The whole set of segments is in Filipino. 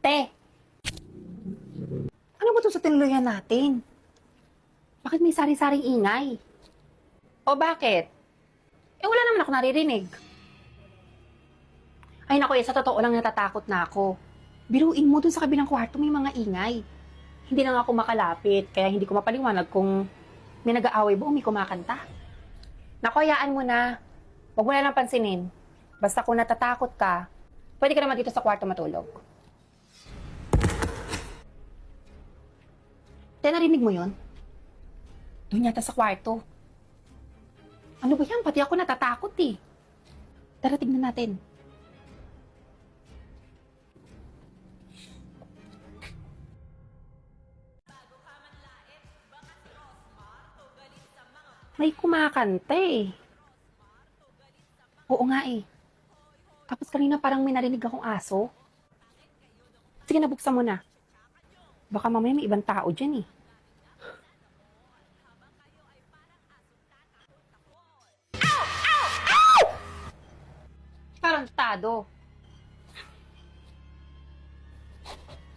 Te, ano ba ito sa tinuluyan natin? Bakit may sari-saring ingay? O bakit? Wala naman ako naririnig. Ay naku, sa totoo lang natatakot na ako. Biruin mo dun sa kabilang kwarto may mga ingay. Hindi na nga ako makalapit, kaya hindi ko mapaliwanag kung may nag-aaway ba o may kumakanta. Naku, hayaan mo na. Huwag mo na lang pansinin. Basta kung natatakot ka, pwede ka naman dito sa kwarto matulog. Te, narinig mo yun? Doon yata sa kwarto. Ano ba yan? Pati ako natatakot eh. Tara, tignan natin. May kumakanta eh. Oo nga eh. Tapos kanina parang may narinig akong aso. Sige na, buksan mo na. Baka mamaya may ibang tao dyan eh. Tarantado.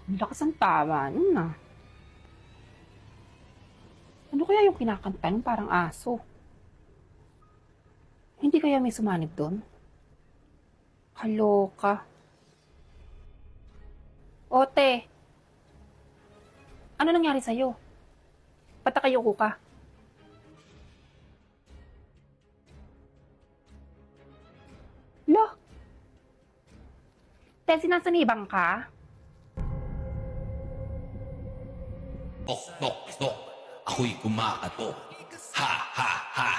Ang lakas ang tawa nun ah. Ano kaya yung kinakanta nun parang aso? Hindi kaya may sumanib doon? Kaloka. Ote, ano nangyari sa'yo? Ba't nakayuko ka? Lo? Te, sinasanibang ka? Tok, tok, tok. Ako'y kumakatok. Ha, ha, ha.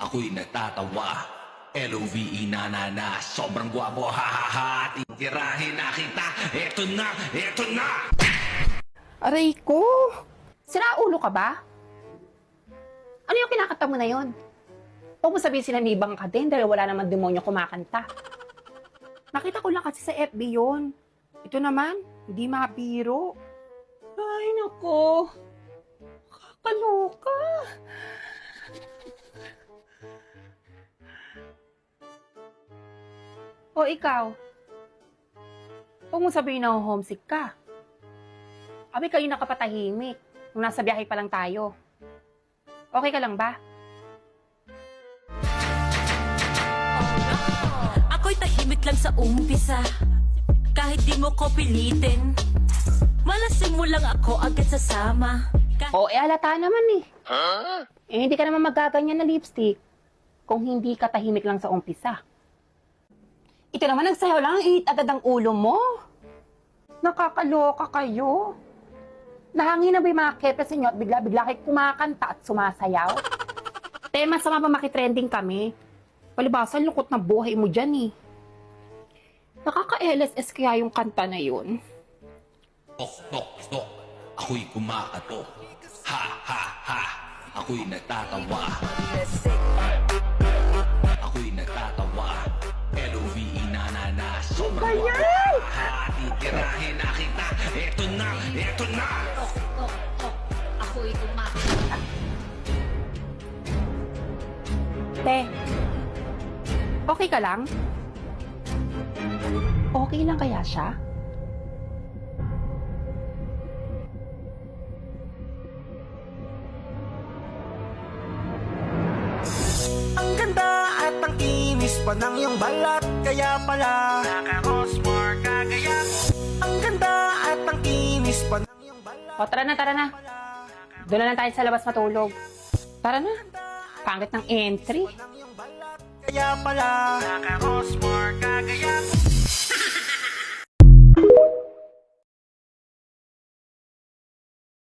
Ako'y nagtatawa. L-O-V-E na na na. Sobrang gwapo. Ha, ha, ha. Titirahin na kita. Eto na, eto na. Aray ko! Sira ulo ka ba? Ano yung kinakanta mo na yon? Huwag mo sabihin sinanibang ka din dahil wala naman demonyo kumakanta. Nakita ko lang kasi sa FB yon. Ito naman, hindi mabiro. Ay, nako. Kakaloka. O ikaw, huwag mo sabihin na homesick ka. Abi, kayo nakapatahimik nung nasa biyahe pa lang tayo. Okay ka lang ba? Ako'y tahimik lang sa umpisa. Kahit di mo ko pilitin, malasing mo lang ako agad sasama. Halata naman eh. Hindi ka naman magaganyan na lipstick kung hindi ka tahimik lang sa umpisa. Ito naman, nagsayaw lang, init agad ang ulo mo. Nakakaloka kayo. Nahangin na ba yung mga kepes ninyo at bigla-bigla kayo kumakanta at sumasayaw? Tema, sama pa makitrending kami. Palibasa, lungkot na buhay mo dyan eh. Nakaka-LSS kaya yung kanta na yun. Tok, tok, tok. Ako'y kumakatok. Ha, ha, ha. Ako'y nagtatawa. Ako'y nagtatawa. L-O-V-E na na na. Sobrang gwapo. Ha, titirahin na kita. Eto na, eto na. Ako'y kumakanta. Te, okay ka lang? Okay lang kaya siya? Ang ganda at ang kinis pa ng iyong balat. Kaya pala naka-Rosmar kagaya. Ang ganda at ang kinis pa ng iyong balat. O, tara na, tara na. Doon na lang tayo sa labas matulog. Tara na. Pangit ng entry. Kaya pala naka-Rosmar kagaya.